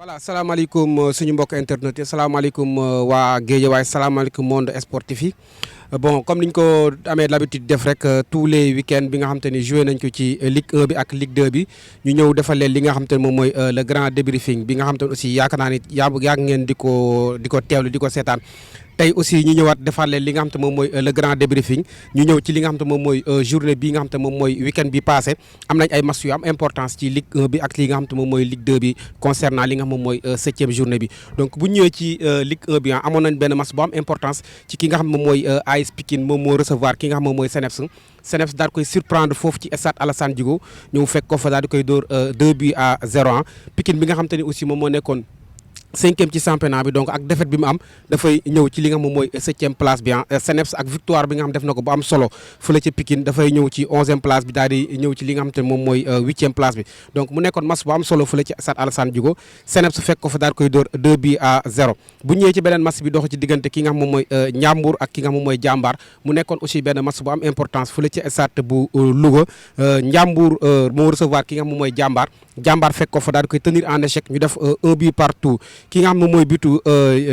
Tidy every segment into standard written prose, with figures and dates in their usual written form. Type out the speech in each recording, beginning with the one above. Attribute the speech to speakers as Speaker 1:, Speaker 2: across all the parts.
Speaker 1: voilà salaamaaleykum suñu mbokk internet yi salaamaaleykum waa Guédiawaye salaamaaleykum monde sportif yi bon comme niñ ko amee l'habitude def rek tous les week-ends bi nga xam te ni joué nañ ko ci Ligue 1 bi ak Ligue 2 bi ñu ñëw defal leen li nga xam te ne moom mooy le grand débriefing bi nga xam te ne aussi yaakaar naa ni yàgg ngeen di ko teewlu di ko seetaan tey aussi ñu ñëwaat defal leen li nga xam te moom mooy le grand débriefing ñu ñëw ci li nga xam te moom mooy journée bi nga xam te moom mooy week-end bi passé am nañ ay match yu am importance ci Ligue 1 bi ak li nga xam te moom mooy Ligue 2 bi concernant li nga xam moom mooy 7e journée bi donc bu ñu ñëwee ci Ligue 1 bi amoon nañ benn match bu am importance ci ki nga xam moom mooy AS Pikine moom moo recevoir ki nga xam moom mooy Seneps daal koy surprendre foofu ci stade Alassane Djigo ñëw fekk ko fa daal di koy dóor 2-0 Pikine bi nga xam te ni aussi moom moo nekkoon 5e ci championnat bi donc ak défaite bi mu am dafay ñëw ci li nga xam moom mooy 7e place bi Seneps ak victoire bi nga xam def na ko bu am solo fële ca Pikine dafay ñëw ci 11e place bi daal di ñëw ci li nga xam te moom mooy 8e place bi donc mu nekkoon match bu am solo fële ci stade Alassane Djigo Seneps fekk ko fa daal koy dóor 2-0 bu ñëwee ci beneen match bi dox ci diggante ki nga xam moom mooy Ndiambour ak ki nga xam moom mooy Jambar mu nekkoon aussi benn match bu am importance fële ci stade bu Louga Ndiambour moo recevoir ki nga xam moom mooy Jambar fekk ko fa daal di koy tenir en échec ñu def 1 but partout ki nga xam ne mooy bitu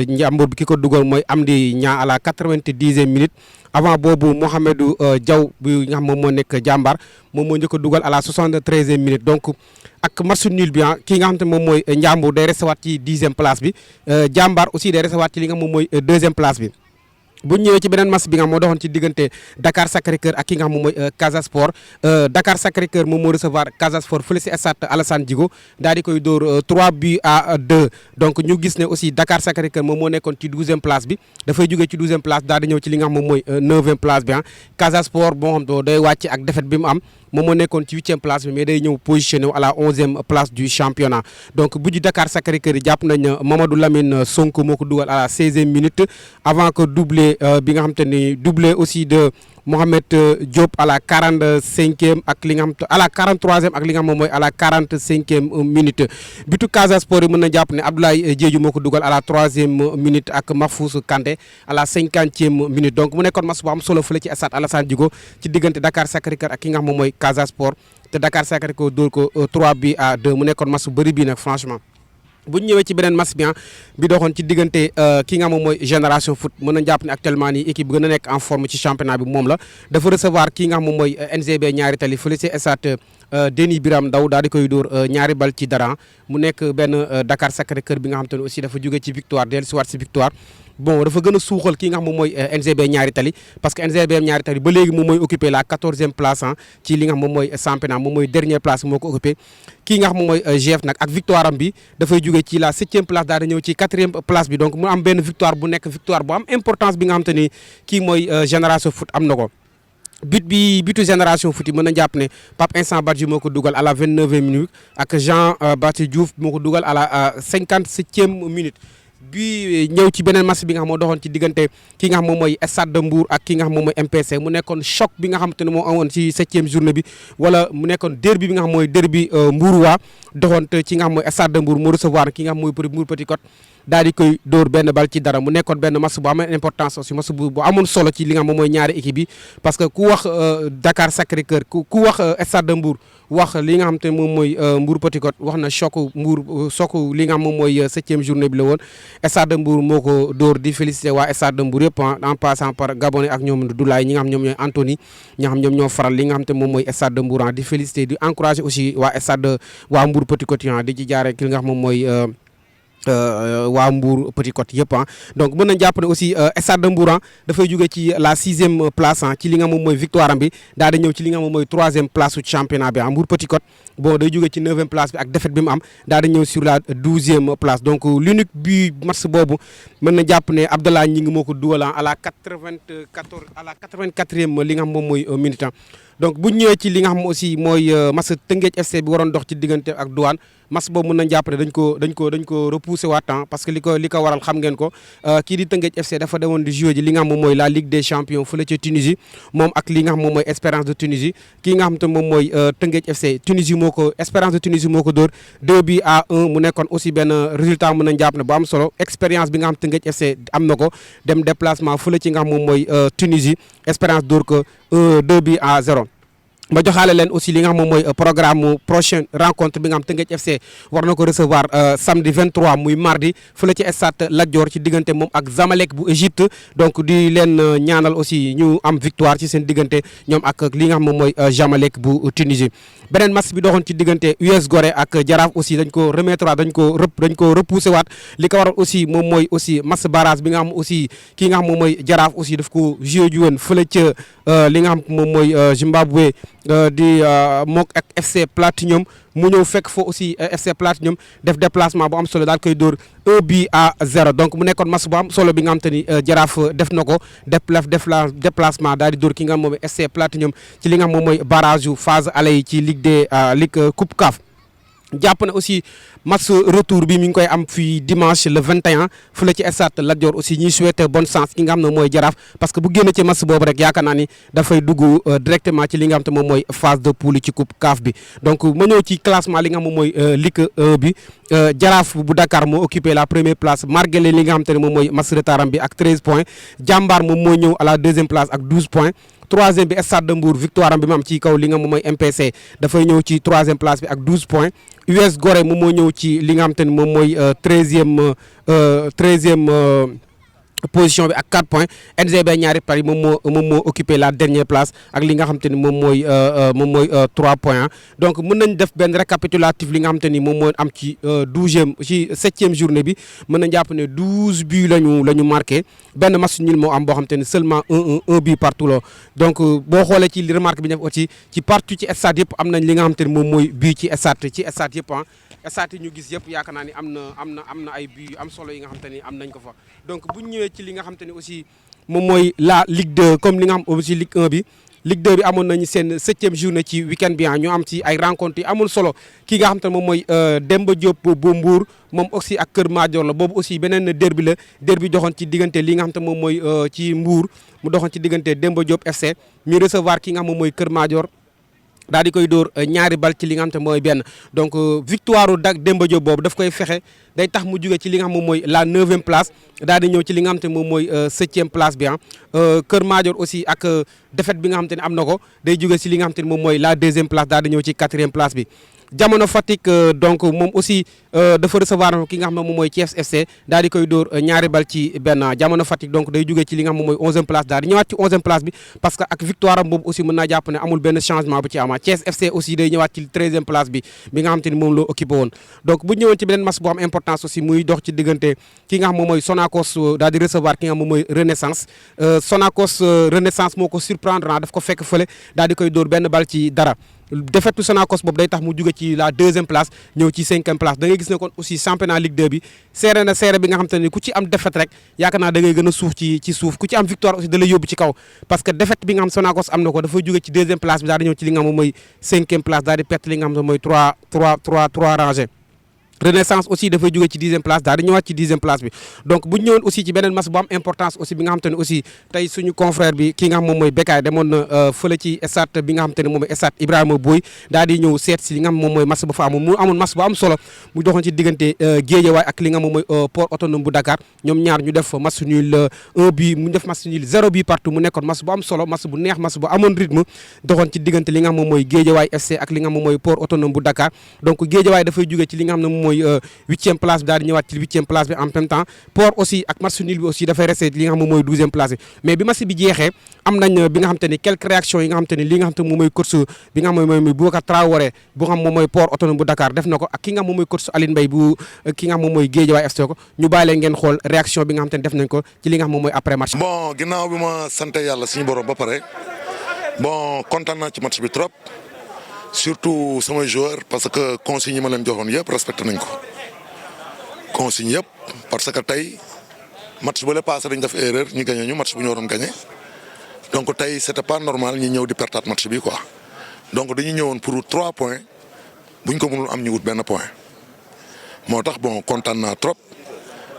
Speaker 1: Ndiambour bi ki ko dugal mooy Amdi Niang à la 90e minute avant boobu Mohamedou Diaw bi nga xam moom moo nekk Jambar moom moo njëkk a dugal à la 73e minute donc ak match nul bi ki nga xam te moom mooy Ndiambour day recevoir ci 10e place bi Jambar aussi day recevoir ci li nga xam moom mooy 2e place bi. bu ñu ñëwee ci beneen match bi nga xam moo doxoon ci diggante Dakar Sacré-Cœur ak ki nga xam moom mooy Casa Sport Dakar Sacré-Cœur moom moo recevoir Casa Sport fële si stade Alassane Djigo daal di koy dóor 3-2 donc ñu gis ne aussi Dakar Sacré-Cœur moom moo nekkoon ci 12e place bi dafay jógee ci 12e place daal di ñëw ci li nga xam moom mooy 9e place bi Casa Sport boo xam day wàcc ak défaite bi mu am moom moo nekkoon ci 8e place bi mais day ñëw positionné wu à la 11e place du championnat donc bu ji Dakar Sacré-Cœur yi jàpp nañ Mamadou Lamine Sonko moo ko dugal à la 16e minute avant que doublé bi nga xam te ni doublé aussi de Mohamed Diop à la 45e ak li nga xam à la 43e ak li nga xam moom mooy à la 45e minute bitu Casa Sport yi mën na jàpp ne Abdoulaye Diédhiou moo ko dugal à la 3e minute ak Mahfous Kanté à la 50e minute donc mu nekkoon match bu am solo fële ci stade Alassane Djigo ci diggante Dakar Sacré-Cœur ak ki nga xam moom mooy Casa Sport te Dakar Sacré-Cœur dóor ko 3-2 mu nekkoon match bu bëri bii nag franchement. bu ñu ñëwee ci beneen match bi doxoon ci diggante ki nga xam moom mooy Génération Foot mën nañu jàpp ne actuellement nii équipe bi gën a nekk en forme ci championnat bi moom la dafa recevoir ki nga xam moom mooy NGB ñaari tali fële ci stade Denis Biram Ndaw daal di koy dóor ñaari bal ci dara mu nekk benn Dakar Sacré-Cœur bi nga xam te ne aussi dafa jóge ci victoire dellusiwaat si victoire bon dafa gën a suuxal ki nga xam moom mooy NGB ñaari tali parce que NGB ñaari tali ba léegi moom mooy occupé la 14e place ci li nga xam moom mooy championnat moom mooy dernière place moo ko occupé kii nga xam moom mooy GF nag ak victoire am bi dafay jóge ci la 7e place daal di ñëw ci 4e place bi donc mu am benn victoire bu nekk victoire bu am importance bi nga xam te ni kii mooy Génération Foot am na ko bitu Génération Foot yi mën na jàpp ne Pape Instant Badji moo ko dugal à la 29e minute ak Jean Baptiste Diouf moo ko dugal à la 57e minute bi ñëw ci beneen match bi nga xam moo doxoon ci diggante ki nga xam moom mooy Stade de Mbour ak ki nga xam moom mooy MPC mu nekkoon choc bi nga xam te ne moo amoon ci 7e journée bi wala mu nekkoon derby bi nga xam mooy derby Mbouroua doxoon te ci nga xam mooy Stade de Mbour mu recevoir ki nga xam mooy Mbour Petite Côte daal di koy dóor benn bal ci dara mu nekkoon benn match bu amoon importance aussi match bu amoon solo ci li nga xam moom mooy ñaari équipe yi parce que ku wax Dakar Sacré-Cœur ku wax Stade de Mbour wax li nga xam te moom mooy Mbour Petite Côte wax na choc li nga xam moom mooy 7e journée bi la woon Stade de Mbour moo ko dóor di félicité waa Stade de Mbour yëpp en passant par Gabonais ak ñoom Doulaye ñi nga xam ñoom ñooy Anthony ñi nga xam ñoom ñoo faral li nga xam te moom mooy Stade de Mbour di félicité di encouragé aussi waa waa Mbour Petite Côte di ci jaaree ki nga xam moom mooy waa Mbour Petite Côte yëpp donc mën nañ jàpp ne aussi Stade de Mbour dafay jóge ci la 6e place ci li nga moom mooy victoire am bi daal di ñëw ci li nga moom mooy 3e place su championnat bi Mbour Petite Côte bon day jóge ci 9e place bi ak défaite bi mu am daal di ñëw sur la 12e place donc l'unique but match boobu mën na jàpp ne Abdallah Gningue moo ko dugal à la 84e li nga xam moom mooy minute donc bu ñëwee ci li nga xam aussi mooy match Teungueth FC bi waroon dox ci diggante ak Douane match boobu mën nañ jàpp ne dañ ko repoussé waat parce que li ko waral xam ngeen ko kii di Teungueth FC dafa demoon di jouer ji li nga xam moom mooy la Ligue des Champions fële ca Tunisie moom ak li nga xam moom mooy Espérance de Tunisie kii nga xam te moom mooy Teungueth FC Espérance de Tunisie moo ko dóor 2-1 mu nekkoon aussi benn résultat mën nañ jàpp ne bu am solo expérience bi nga xam Teungueth FC am na ko dem déplacement fële ci nga xam moom mooy Tunisie Espérance dóor ko 2-0 ma joxaale leen aussi li nga xam moom mooy programme prochaine rencontre bi nga xam Teungueth FC war na ko recevoir samedi 23 muy mardi fële ci stade Lat Dior ci diggante moom ak Zamalek bu Égypte donc di leen ñaanal aussi ñu am victoire ci seen diggante ñoom ak li nga xam moom mooy Zamalek bu Tunisie. beneen match bi doxoon ci diggante US Gorée ak Jaraaf aussi dañ ko remettre waat dañ ko repousser waat li ko waral aussi moom mooy aussi match barrage bi nga xam aussi kii nga xam moom mooy Jaraaf aussi daf ko joué ju woon fële ca li nga xam moom mooy Zimbabwe di mook ak FC Platinum mu ñëw fekk foo aussi FC Platinum def déplacement bu am solo daal koy dóor 1-0 donc mu nekkoon match bu am solo bi nga xam te ni Jaraaf def na ko déplacement daal di dóor ki nga xam moom FC Platinum ci li nga xam moom mooy barrage yu phase aller yi ci Ligue Coupe CAF. jàpp na aussi match retour bi mi ngi koy am fii dimanche le 21 fële ci stade Lat Dior aussi ñuy souhaiter bonne chance ki nga xam ne mooy Jaraaf parce que bu génn ci match boobu rek yaakaar naa ni dafay dugg directement ci li nga xam te moom mooy phase de poule ci coupe CAF bi donc ma ñëw ci classement li nga xam moom mooy Ligue 1 bi Jaraaf bu Dakar moo occupé la première place malgré li nga xam te ne moom mooy match retardam bi ak 13 points Jàmbaar moom moo ñëw à la deuxième place ak 12 points troisième bi Stade de Mbour victoire am bi mu am ci kaw li nga moom mooy MPC dafay ñëw ci troisième place bi ak 12 points US Gorée moom moo ñëw ci li nga xam te ne moom mooy treizième position bi ak 4 points NGB ñaari Paris moom moo occupé la dernière place ak li nga xam te ni moom mooy 3 points donc mën nañ def benn récapitulatif li nga xam te ni moom moo am ci 7e journée bi mën nañ jàpp ne 12 buts la ñu marqué benn match nul moo am boo xam te ni seulement un but partout la donc boo xoolee ci remarque bi ñu def aussi ci partout ci stade yëpp am nañ li nga xam te ni moom mooy but ci stade yëpp stade yi ñu gis yëpp yaakaar naa ni am na ay buts yu am solo yi nga xam te ni am nañ ko fa donc bu ñu ñëwee ci li nga xam te ni aussi moom mooy la Ligue 2 comme li nga xam aussi Ligue 1 bi Ligue 2 bi amoon nañu seen 7e journée ci week-end bi ñu am ci ay rencontres yi amul solo ki nga xam te ne moom mooy Demba Diop bu Mbour moom aussi ak Kër Madior la boobu aussi beneen derby doxoon ci diggante li nga xam te moom mooy ci Mbour mu doxoon ci diggante Demba Diop FC mi recevoir ki nga xam moom mooy Kër Madior daal di koy dóor ñaari bal ci li nga xam te mooy benn donc victoire Demba Diop boobu daf koy fexe day tax mu jóge ci li nga xam moom mooy la 9e place daal di ñëw ci li nga xam te moom mooy 7e place bi Kër Madior aussi ak défaite bi nga xam te ne am na ko day jóge ci li nga xam te ne moom mooy la 2e place daal di ñëw ci 4e place bi. Jamono Fatick donc moom aussi dafa recevoir ki nga xam ne moom mooy Thiès FC daal di koy dóor ñaari bal ci benn Jamono Fatick donc day jugee ci li nga xam moom mooy 11e place daal di ñëwaat ci 11e place bi parce que ak victoire am boobu aussi mën naa jàpp ne amul benn changement bu ci ama Thiès FC aussi day ñëwaat ci 13e place bi nga xam te ni moom loo occupé woon donc bu ñëwoon ci beneen match bu am importance aussi muy dox ci diggante ki nga xam moom mooy Sonacos daal di recevoir ki nga xam moom mooy Renaissance Sonacos Renaissance moo ko surprendre daf ko fekk fële daal di koy dóor benn bal ci dara défaite Sonacos boobu day tax mu jóge ci la 2e place ñëw ci 5e place da ngay gis ne kon aussi championnat Ligue 2 bi seere bi nga xam te ne ku ci am défaite rek yaakaar naa da ngay gën a suuf ci suuf ku ci am victoire aussi da lay yóbbu ci kaw parce que défaite bi nga xam Sonacos am na ko dafay jóge ci 2e place bi daal di ñëw ci li nga xam moom mooy 5e place daal di perte li nga xam ne mooy 3 rangées Renaissance aussi dafay jóge ci 10e place daal di ñëwaat ci 10e place bi donc bu ñu ñëwoon aussi ci beneen match bu am importance aussi bi nga xam te ne aussi tey suñu confrère bi ki nga xam moom mooy Bekkaay demoon na fële ci stade bi nga xam te ne moom mooy stade Ibrahima Boye daal di ñëw seet si li nga xam moom mooy match ba fa amoon mu amoon match bu am solo mu doxoon ci diggante Guédiawaye ak li nga xam moom mooy port autonome bu Dakar ñoom ñaar ñu def match nul 1 but mu def match nul 0 but partout mu nekkoon match bu am solo match bu neex match bu amoon rythme doxoon ci diggante li nga xam moom mooy Guédiawaye FC ak li nga xam moom mooy port autonome bu Dakar donc Guédiawaye dafay jóge ci li nga xam ne moom mooy 8e place bi daal di ñëwaat ci 8e place bi en même temps port aussi ak match nul bi aussi dafay resté li nga xam moom mooy 12e place bi mais bi match bi jeexee am nañ bi nga xam te ni quelques réactions yi nga xam te ni li nga xam te moom mooy coach bi nga xam moom mooy Boubacar Traoré bu nga xam moom mooy port autonome bu Dakar def na ko ak ki nga xam moom mooy coach Aline Mbaye bu ki nga xam moom mooy Guédiawaye FC ko ñu bàyyi leen ngeen xool réaction bi nga xam te ni def nañ ko ci li nga xam moom mooy après match.
Speaker 2: Bon ginnaaw bi ma sant yàlla suñu borom ba pare bon kontaan naa ci match bi trop surtout samay joueurs parce que consignes yi ma leen joxoon yëpp respecté nañ ko. consigne yëpp parce que tey match bu la passé dañ def erreur ñu gagné ñu match bu ñu waroon gagné donc tey c'était pas normal ñu ñëw di pertaat match bi quoi donc dañu ñëwoon pour 3 points buñ ko mënul am ñu wut benn point moo tax bon kontaan naa trop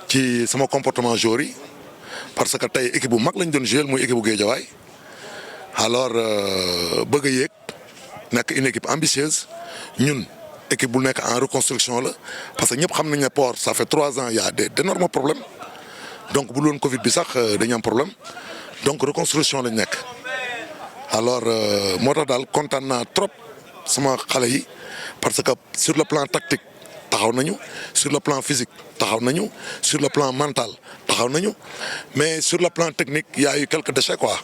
Speaker 2: ci sama comportement joueur yi parce que tey équipe bu mag lañ doon jouer muy équipe bu Guédiawaye alors bëgg a yéeg nekk une équipe ambitieuse ñun. équipe bu nekk en reconstruction la parce que ñëpp xam nañ ne port ça fait 3 ans il y a d'énormes problèmes donc bu loon Covid bi sax dañu am problème donc reconstruction lañ nekk alors moo tax daal kontaan naa trop sama xale yi parce que sur le plan tactique taxaw nañu sur le plan physique taxaw nañu sur le plan mental taxaw nañu mais sur le plan technique y a eu quelques déchets quoi.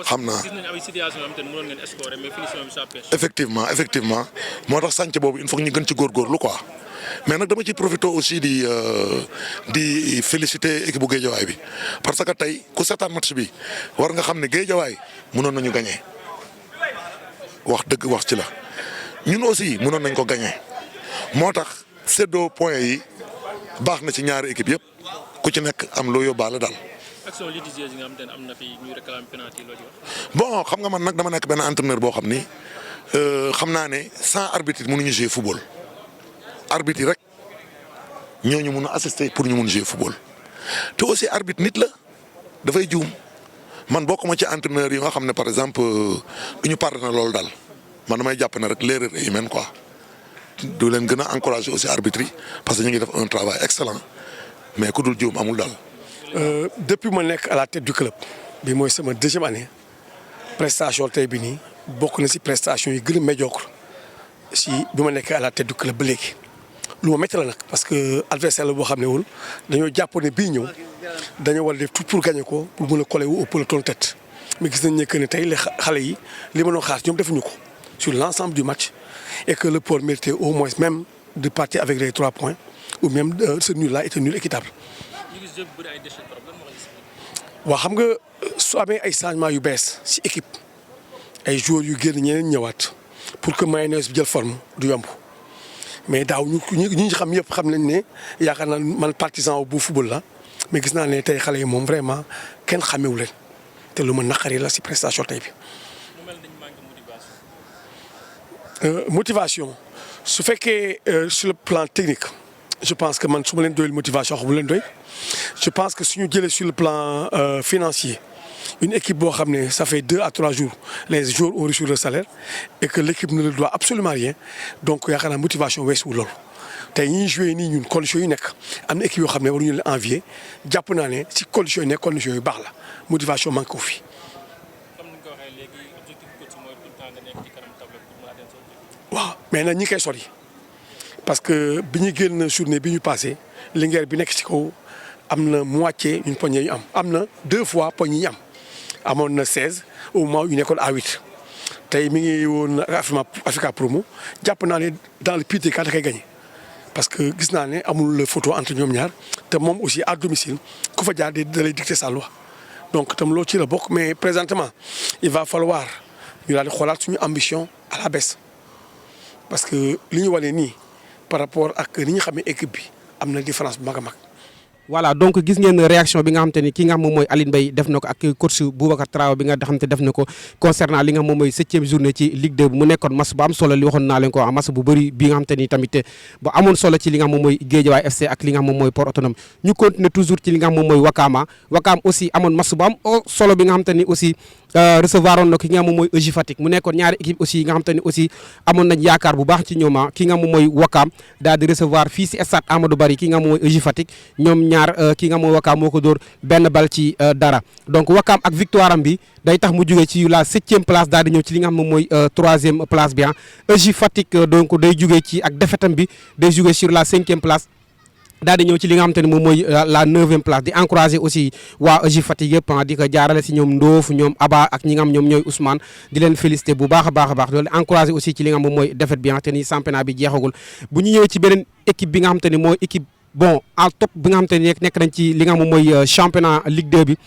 Speaker 2: xam naa
Speaker 3: gis nañu ay situation yoo xam te ne mënoon ngeen scorer mais finition bi ça pêche.
Speaker 2: effectivement moo tax sànc boobu il faut que ñu gën ci góorgóorlu quoi mais nag dama ci profité aussi di féliciter équipe bu Guédiawaye bi parce que tey ku seetaan match bi war nga xam ne Guédiawaye mënoon nañu gagner wax dëgg wax ci la ñun aussi mënoon nañ ko gagner moo tax séddoo points yi baax na ci ñaari équipe yëpp ku ci nekk am loo yóbbaale daal.
Speaker 3: action litigieuse yi nga xam te ne am na fi ñuy réclamer penalty loo ci wax.
Speaker 2: bon xam nga man nag dama nekk benn entraîneur boo xam ni xam naa ne sans arbitre mënuñu jouer football arbitre yi rek ñooñu mun a assister pour ñu mun jouer football te aussi arbitre nit la dafay juum man bokkuma ci entraîneur yi nga xam ne par exemple du ñu pardonné loolu daal man damay jàpp ne rek l'erreur est humaine quoi du leen gën a encourager aussi arbitre yi parce que ñu ngi def un travail excellent mais ku dul juum amul daal.
Speaker 4: Depuis ma nekk à la tête du club bi mooy sama deuxième année prestation tey bi nii bokk na si prestation yi gën a médiocre si bi ma nekk à la tête du club ba léegi lu ma métti la nag parce que adversaire la boo xam ne woon dañoo jàpp ne bii ñëw dañoo war a def tout pour gagner ko pour mën a coller wu au peloton tête mais gis nañ ne que ne tey les xale yi li ma doon xaar ñoom defuñu ko sur l'ensemble du match et que le port méritait au moins même de partir avec les 3 points ou même ce nul là était nul équitable. waaw xam nga su amee ay changements yu bees ci équipe ay joueurs yu génn ñeneen ñëwaat pour que mayonnaise bi jël forme du yomb mais daaw ñu xam yëpp xam nañ ne yaakaar naa man partisan bu football la mais gis naa ne tey xale yi moom vraiment kenn xamewu leen te lu ma naqari la ci prestation tey bi. Motivation su fekkee sur le plan technique je pense que man su ma leen doyul motivation xam leen doy. Je pense que si nous disons sur le plan financier, une équipe ça fait 2 à 3 jours, les joueurs ont reçu le salaire et que l'équipe ne leur doit absolument rien. Donc il y a une motivation ouest ou l'autre. Nous jouons une condition unique. Une équipe qui est enviée, japonais, si condition unique, condition unique, la motivation manque au fi. Waaw mais nag ñi koy sori parce que bi ñu génn journée bi ñu passé Linguère bi nekk ci kaw. am na moitié une poignée yu am na 2 fois poignée yi am amoon na 16 au moment yu nekkoon à 8 tey mi ngi woon Africa Promo jàpp naa ne dans le pire des cas da koy gagné parce que gis naa ne amul photo entre ñoom ñaar te moom aussi à domicile ku fa jaar da lay dicter sa loi donc tam loolu ci la bokk mais présentement il va falloir ñu daal di xoolaat suñu ambition à la baisse parce que li ñu wane nii par rapport ak ni ñu xamee équipe bi am na différence bu mag a mag.
Speaker 1: voilà donc gis ngeen réaction bi nga xamante ni ki nga xam moom mooy Aline Mbaye def na ko ak coach Boubacar Traoré bi nga xamante def na ko concernant li nga xam moom mooy 7e journée ci Ligue 2 mu nekkoon match bu am solo li waxoon naa leen ko match bu bëri bi nga xamante ni tamit bu amoon solo ci li nga xam moom mooy Guédiawaye FC ak li nga xam moom mooy Port Autonome ñu continuer toujours ci li nga xam moom mooy Wakama aussi amoon match bu am solo bi nga xamante ni aussi recevoir oon na ki nga xam moom mooy EJ Fatick mu nekkoon ñaari équipe aussi yi nga xamante ni aussi amoon nañ yaakaar bu baax ci ñoom ki nga xam moom mooy Wakam daal di recevoir fii si stade Amadou Barry ki nga xam moom mooy EJ Fatick ñoom ñaar ki nga xam mooy Wakam moo ko dóor benn bal ci dara donc Wakam ak victoire am bi day tax mu jógee ci la 7e place daal di ñëw ci li nga xam moom mooy 3e place bi EJ Fatick donc day jógee ci ak défaite am bi day jógee sur la 5e place daal di ñëw ci li nga xamante ne moom mooy la 9e place di encourager aussi waa EJ Fatick yëpp di ko jaarale si ñoom Ndoof ñoom Aba ak ñi nga xam ñoom ñooy Ousmane di leen féliciter bu baax a baax loolu encourager aussi ci li nga xam moom mooy défaite bi nga xamante ni championnat bi jeexagul bu ñu ñëwee ci beneen équipe bi nga xamante ni mooy équipe bon en top bi nga xamante ni nekk nañ ci li nga xam moom mooy championnat Ligue 2 bi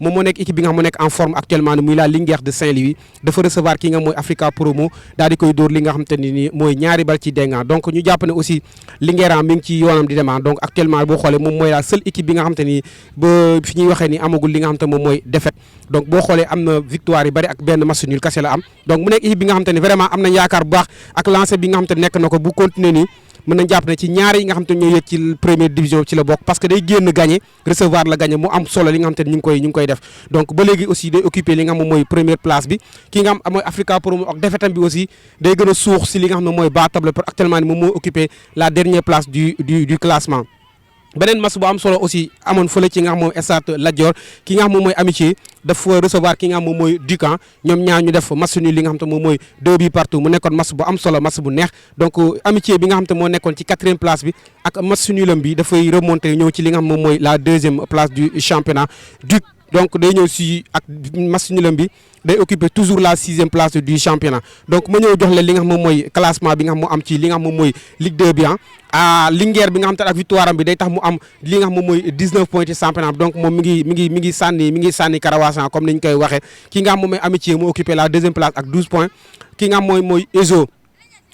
Speaker 1: moom moo nekk équipe bi nga xam moo nekk en forme actuellement ni muy la Linguère de Saint-Louis dafa recevoir ki nga mooy Africa Promo daal di koy dóor li nga xamante ni mooy ñaari bal ci dénga donc ñu jàpp ne aussi Linguère mi ngi ci yoonam di dema donc actuellement boo xoolee moom mooy la seule équipe bi nga xamante ni ba fi ñuy waxee ni amagul li nga xamante moom mooy défaite donc boo xoolee am na victoire yu bari ak benn match nul kese la am donc mu nekk équipe bi nga xamante ni vraiment am nañ yaakaar bu baax ak lancé bi nga xamante ni nekk na ko bu continuer nii mën nañ jàpp ne ci ñaari yi nga xam te ñooy yëg ci première division ci la bokk parce que day génn gagné recevoir la gagné mu am solo li nga xam te ñu ngi koy def donc ba léegi aussi day occuper li nga xam moom mooy première place bi ki nga xam mooy Africa Promo ak défaitam bi aussi day gën a suux si li nga xam ne mooy bas tableau pour actuellement ni moom moo occuper la dernière place du classement beneen match bu am solo aussi amoon fële ci nga xam moom stade Lat Dior ki nga xam moom mooy Amitié dafa recevoir ki nga xam moom mooy Ducan ñoom ñaar ñu def match nul li nga xam te moom mooy 2 buts partout mu nekkoon match bu am solo match bu neex donc Amitié bi nga xam te moo nekkoon ci 4e place bi ak match nulam bi dafay remonter ñëw ci li nga xam moom mooy la 2e place du championnat Duc donc day ñëw si ak match nulam bi day occuper toujours la 6e place du championnat donc ma ñëw jox leen li nga xam moom mooy classement bi nga xam moo am ci li nga xam moom mooy Ligue 2 bi Linguère bi nga xam te ak victoire am bi day tax mu am li nga xam moom mooy 19 points ci championnat donc moom mi ngi sànni Karawasan comme ni ñu koy waxee ki nga xam moom mooy Amitié mu occuper la 2e place ak 12 points ki nga xam mooy Ezo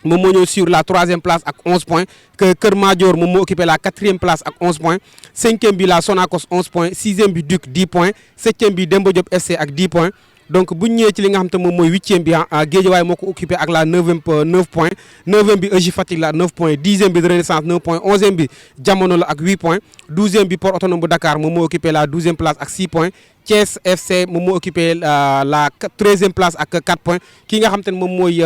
Speaker 1: moom moo ñëw sur la 3e place ak 11 points que Kër Madior moom moo occupé la 4e place ak 11 points 5e bi la Sonacos 11 points 6e bi Duc 10 points 7e bi Demba Diop FC ak 10 points donc bu ñu ñëwee ci li nga xam te moom mooy 8e bi Guédiawaye moo ko occupé ak la 9e 9 points 9e bi EJ Fatick la 9 points 10e bi Renaissance 9 points 11e bi Jamono la ak 8 points 12e bi Port Autonome bu Dakar moom moo occupé la 12e place ak 6 points Thiès FC moom moo occupé la 13e place ak 4 points ki nga xam te ne moom mooy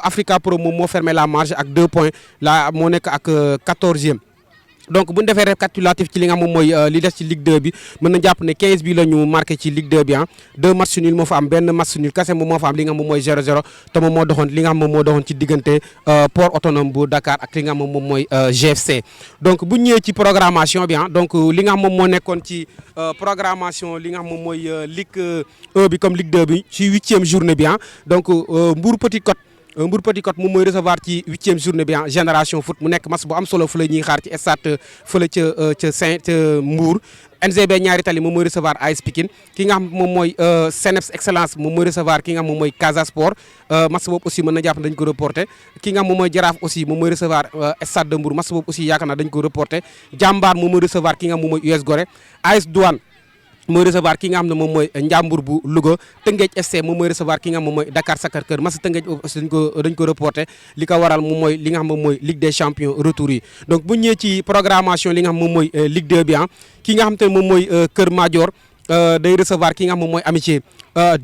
Speaker 1: Africa Pro moom moo fermé la marge ak 2 points la moo nekk ak 14e. donc bu ñu defee récapitulatif ci li nga xam moom mooy li des ci Ligue 2 bi mën na jàpp ne 15 bi la ñu marqué ci Ligue 2 bi 2 matchs nuls moo fa am benn match nul kese moom moo fa am li nga xam moom mooy 0-0 te moom moo doxoon li nga xam moom moo doxoon ci diggante Port Autonome bu Dakar ak li nga xam moom mooy GFC. donc bu ñu ñëwee ci programmation bi donc li nga xam moom moo nekkoon ci programmation li nga xam moom mooy Ligue 1 bi comme Ligue 2 bi ci 8e journée bi donc Mbour Petite Côte. Mbour Petite Côte moom mooy recevoir ci 8e journée bi Génération Foot mu nekk match bu am solo fële ñuy xaar ci stade fële ca Mbour NGB Ñaari Tali moom mooy recevoir AS Pikine ki nga xam moom mooy CNEPS Excellence moom mooy recevoir ki nga xam moom mooy Casa Sport match boobu aussi mën na jàpp dañ ko reporté ki nga xam moom mooy Jaraaf aussi moom mooy recevoir stade de Mbour match boobu aussi yaakaar naa dañ ko reporté Jàmbaar moom mooy recevoir ki nga xam moom mooy US Gorée AS Douane mooy recevoir ki nga xam ne moom mooy Njàmbur bu Louga Tëngéej FC moom mooy recevoir ki nga xam moom mooy Dakar Sacré-Cœur match Tëngéej aussi dañ ko reporté li ko waral moom mooy li nga xam moom mooy Ligue des champions retour yi donc bu ñëwee ci programmation li nga xam moom mooy Ligue 2 bi ki nga xam te ne moom mooy Kër Madior day recevoir ki nga xam moom mooy Amitié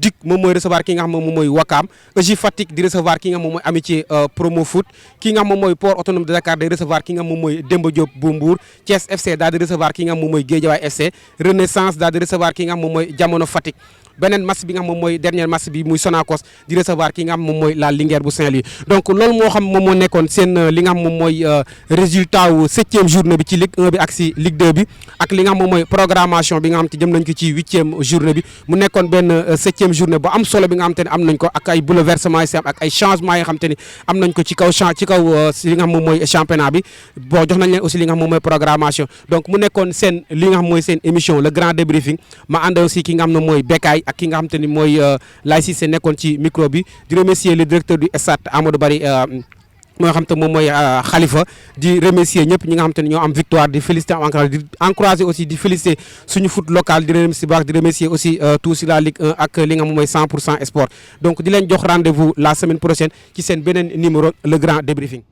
Speaker 1: Duc moom mooy recevoir ki nga xam moom mooy Wakam EJ Fatick di recevoir ki nga xam moom mooy Amitié Promo Foot ki nga xam moom mooy Port Autonome de Dakar day recevoir ki nga xam moom mooy Demba Diop bu Mbour Thiès FC daal di recevoir ki nga xam moom mooy Guédiawaye FC Renaissance daal di recevoir ki nga xam moom mooy Jamono Fatick beneen match bi nga xam moom mooy dernier match bi muy Sonacos di recevoir ki nga xam moom mooy la Linguère bu Saint-Louis donc loolu moo xam moom moo nekkoon seen li nga xam moom mooy résultat wu 7e journée bi ci Ligue 1 bi ak si Ligue 2 bi ak li nga xam moom mooy programmation bi nga xam te jëm nañ ko ci 8e journée bi mu nekkoon benn 7e journée bu am solo bi nga xam te ne am nañ ko ak ay bouleversement yi si am ak ay changements yi nga xam te ne am nañ ko ci kaw li nga xam moom mooy championnat bi bon jox nañ leen aussi li nga xam moom mooy programmation donc mu nekkoon seen li nga xam mooy seen émission le grand débriefing ma ànd aussi ki nga xam ne mooy Bekay ak ki nga xam te ni mooy Laye Cissé nekkoon ci micro bi di remercier le directeur du stade Amadou Barry moo xam te moom mooy Khalifa di remercier ñëpp ñi nga xam te ne ñoo am victoire di féliciter di encourager aussi di féliciter suñu foot local di remercier baax di remercier aussi tout si la Ligue 1 ak li nga xam mooy 100% sport donc di leen jox rendez-vous la semaine prochaine ci seen beneen numéro le grand débriefing